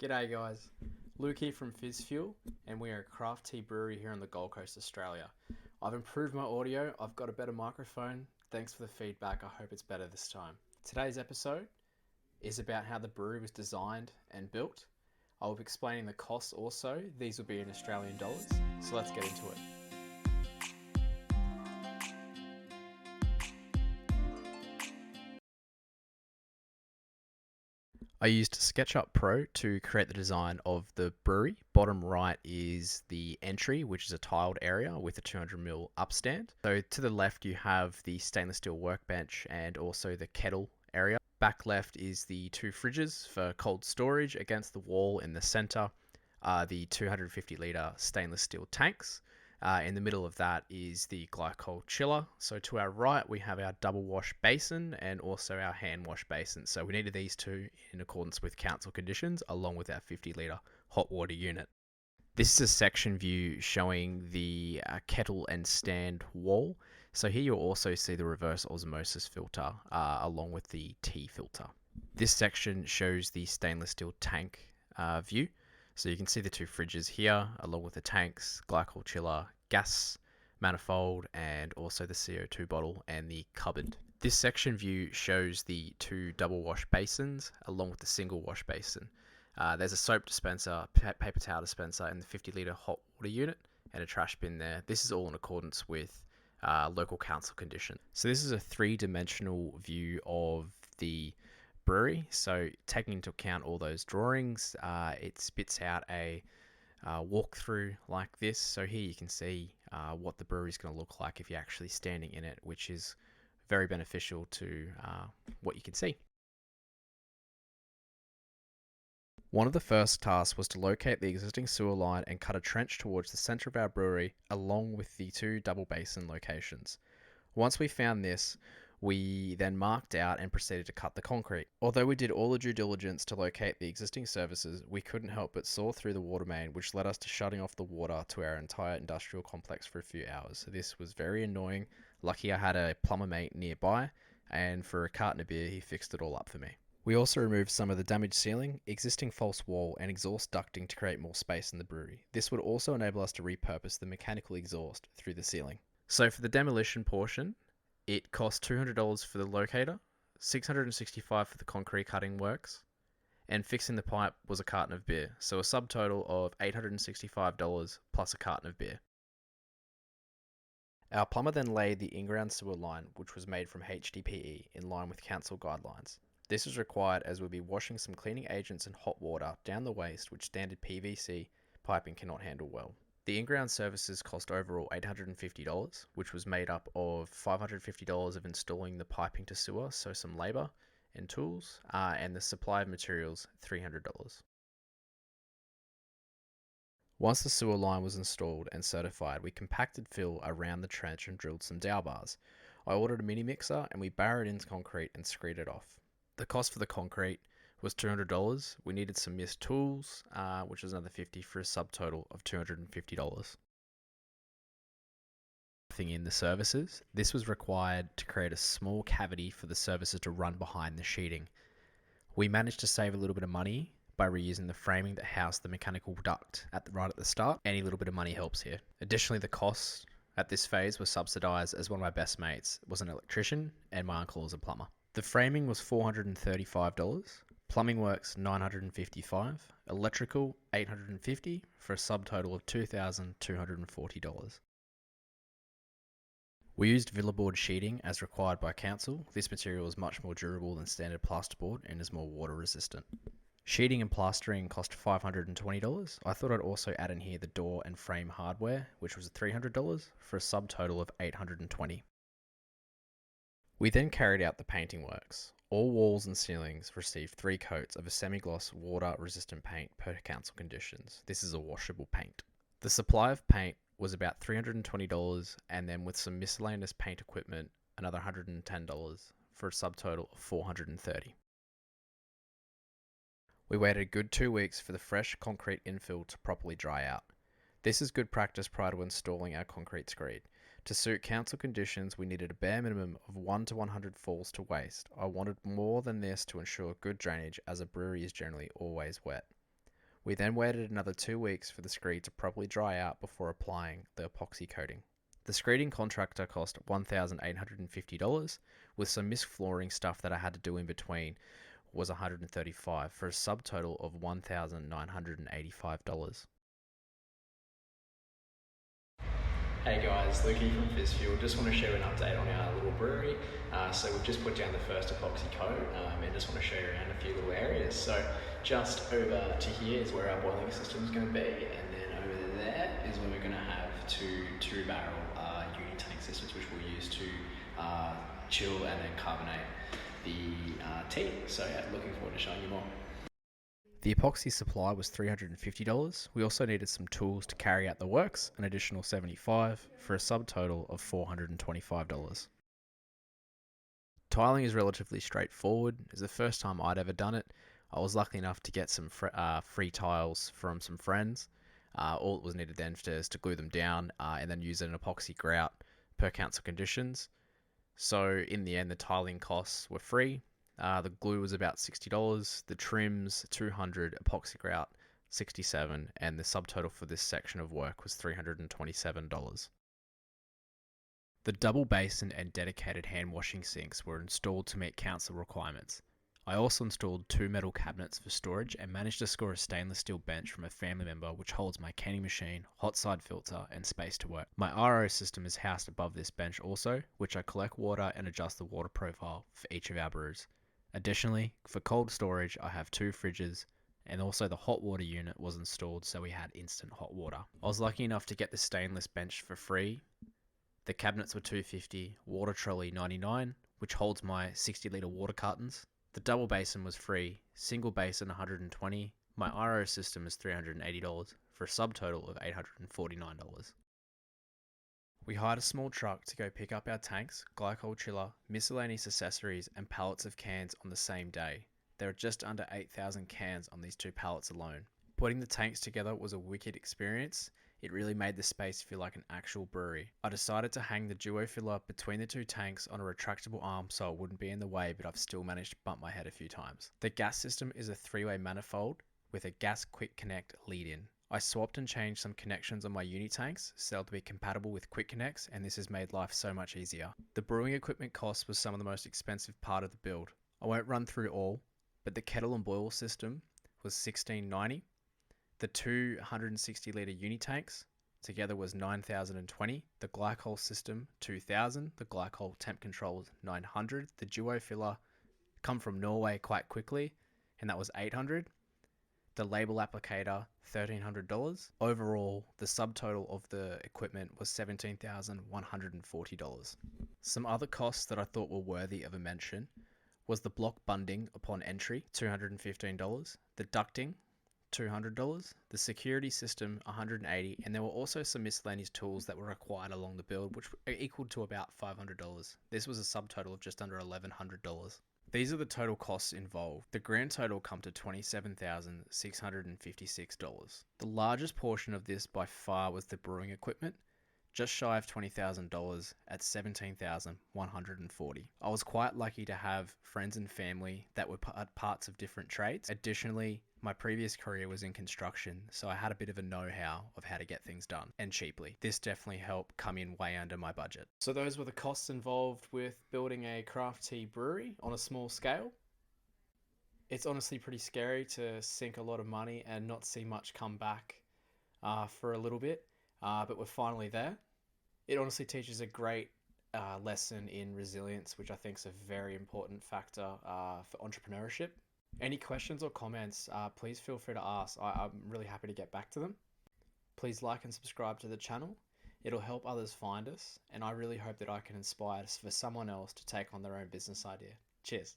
G'day guys, Luke here from Fizz Fuel, and we are a craft tea brewery here on the Gold Coast, Australia. I've improved my audio, I've got a better microphone. Thanks for the feedback, I hope it's better this time. Today's episode is about how the brewery was designed and built. I'll be explaining the costs also, these will be in Australian dollars, so let's get into it. I used SketchUp Pro to create the design of the brewery. Bottom right is the entry, which is a tiled area with a 200mm upstand. So to the left you have the stainless steel workbench and also the kettle area. Back left is the two fridges for cold storage. Against the wall in the center are the 250 litre stainless steel tanks. In the middle of that is the glycol chiller. So to our right, we have our double wash basin and also our hand wash basin. So we needed these two in accordance with council conditions, along with our 50 litre hot water unit. This is a section view showing the kettle and stand wall. So here you'll also see the reverse osmosis filter along with the tea filter. This section shows the stainless steel tank view. So you can see the two fridges here, along with the tanks, glycol chiller, gas manifold, and also the CO2 bottle and the cupboard. This section view shows the two double wash basins, along with the single wash basin. There's a soap dispenser, paper towel dispenser, and the 50 litre hot water unit, and a trash bin there. This is all in accordance with local council conditions. So this is a three-dimensional view of the brewery. So taking into account all those drawings, it spits out a walkthrough like this. So here you can see what the brewery is going to look like if you're actually standing in it, which is very beneficial to what you can see. One of the first tasks was to locate the existing sewer line and cut a trench towards the centre of our brewery along with the two double basin locations. Once we found this, we then marked out and proceeded to cut the concrete. Although we did all the due diligence to locate the existing services, we couldn't help but saw through the water main, which led us to shutting off the water to our entire industrial complex for a few hours. So this was very annoying. Lucky I had a plumber mate nearby, and for a carton of beer, he fixed it all up for me. We also removed some of the damaged ceiling, existing false wall, and exhaust ducting to create more space in the brewery. This would also enable us to repurpose the mechanical exhaust through the ceiling. So for the demolition portion, it cost $200 for the locator, $665 for the concrete cutting works, and fixing the pipe was a carton of beer, so a subtotal of $865 plus a carton of beer. Our plumber then laid the Inground sewer line, which was made from HDPE in line with council guidelines. This was required as we'll be washing some cleaning agents and hot water down the waste which standard PVC piping cannot handle well. The Inground services cost overall $850, which was made up of $550 of installing the piping to sewer, so some labour and tools, and the supply of materials, $300. Once the sewer line was installed and certified, we compacted fill around the trench and drilled some dowel bars. I ordered a mini mixer and we barrowed into concrete and screed it off. The cost for the concrete was $200. We needed some mist tools, which was another $50 for a subtotal of $250. Nothing in the services. This was required to create a small cavity for the services to run behind the sheeting. We managed to save a little bit of money by reusing the framing that housed the mechanical duct right at the start. Any little bit of money helps here. Additionally, the costs at this phase were subsidised as one of my best mates was an electrician and my uncle was a plumber. The framing was $435, plumbing works $955, electrical $850 for a subtotal of $2,240. We used Villaboard sheeting as required by council. This material is much more durable than standard plasterboard and is more water resistant. Sheeting and plastering cost $520. I thought I'd also add in here the door and frame hardware, which was $300 for a subtotal of $820. We then carried out the painting works. All walls and ceilings received 3 coats of a semi-gloss water-resistant paint per council conditions. This is a washable paint. The supply of paint was about $320, and then with some miscellaneous paint equipment, another $110 for a subtotal of $430. We waited a good 2 weeks for the fresh concrete infill to properly dry out. This is good practice prior to installing our concrete screed. To suit council conditions, we needed a bare minimum of 1 to 100 falls to waste. I wanted more than this to ensure good drainage, as a brewery is generally always wet. We then waited another 2 weeks for the screed to properly dry out before applying the epoxy coating. The screeding contractor cost $1,850, with some missed flooring stuff that I had to do in between was $135 for a subtotal of $1,985. Hey guys, Lukey from Fistfuel. Just want to share an update on our little brewery. So we've just put down the first epoxy coat and just want to show you around a few little areas. So just over to here is where our boiling system is going to be, and then over there is where we're going to have two barrel uni tank systems, which we'll use to chill and then carbonate the tea. So yeah, looking forward to showing you more. The epoxy supply was $350. We also needed some tools to carry out the works, an additional $75 for a subtotal of $425. Tiling is relatively straightforward. It's the first time I'd ever done it. I was lucky enough to get some free tiles from some friends. All it was needed then is to glue them down and then use an epoxy grout per council conditions. So in the end, the tiling costs were free. The glue was about $60, the trims $200, epoxy grout $67, and the subtotal for this section of work was $327. The double basin and dedicated hand washing sinks were installed to meet council requirements. I also installed 2 metal cabinets for storage and managed to score a stainless steel bench from a family member which holds my canning machine, hot side filter, and space to work. My RO system is housed above this bench also, which I collect water and adjust the water profile for each of our brews. Additionally, for cold storage, I have 2 fridges, and also the hot water unit was installed so we had instant hot water. I was lucky enough to get the stainless bench for free. The cabinets were $250, water trolley $99, which holds my 60-litre water cartons. The double basin was free, single basin $120. My RO system is $380 for a subtotal of $849. We hired a small truck to go pick up our tanks, glycol chiller, miscellaneous accessories, and pallets of cans on the same day. There are just under 8,000 cans on these 2 pallets alone. Putting the tanks together was a wicked experience. It really made the space feel like an actual brewery. I decided to hang the duo filler between the 2 tanks on a retractable arm so it wouldn't be in the way, but I've still managed to bump my head a few times. The gas system is a 3-way manifold with a gas quick connect lead-in. I swapped and changed some connections on my uni tanks so they'll be compatible with quick connects, and this has made life so much easier. The brewing equipment cost was some of the most expensive part of the build. I won't run through all, but the kettle and boil system was $1,690. The 2 160-litre uni tanks together was $9,020. The glycol system $2,000. The glycol temp control $900. The duo filler come from Norway quite quickly, and that was $800. The label applicator $1,300. Overall, the subtotal of the equipment was $17,140. Some other costs that I thought were worthy of a mention was the block bunding upon entry, $215, the ducting, $200, the security system, $180, and there were also some miscellaneous tools that were required along the build, which equaled to about $500. This was a subtotal of just under $1,100. These are the total costs involved. The grand total come to $27,656. The largest portion of this by far was the brewing equipment, just shy of $20,000 at $17,140. I was quite lucky to have friends and family that were parts of different trades. Additionally, my previous career was in construction, so I had a bit of a know-how of how to get things done, and cheaply. This definitely helped come in way under my budget. So those were the costs involved with building a craft tea brewery on a small scale. It's honestly pretty scary to sink a lot of money and not see much come back for a little bit, but we're finally there. It honestly teaches a great lesson in resilience, which I think is a very important factor for entrepreneurship. Any questions or comments, please feel free to ask. I'm really happy to get back to them. Please like and subscribe to the channel. It'll help others find us, and I really hope that I can inspire for someone else to take on their own business idea. Cheers.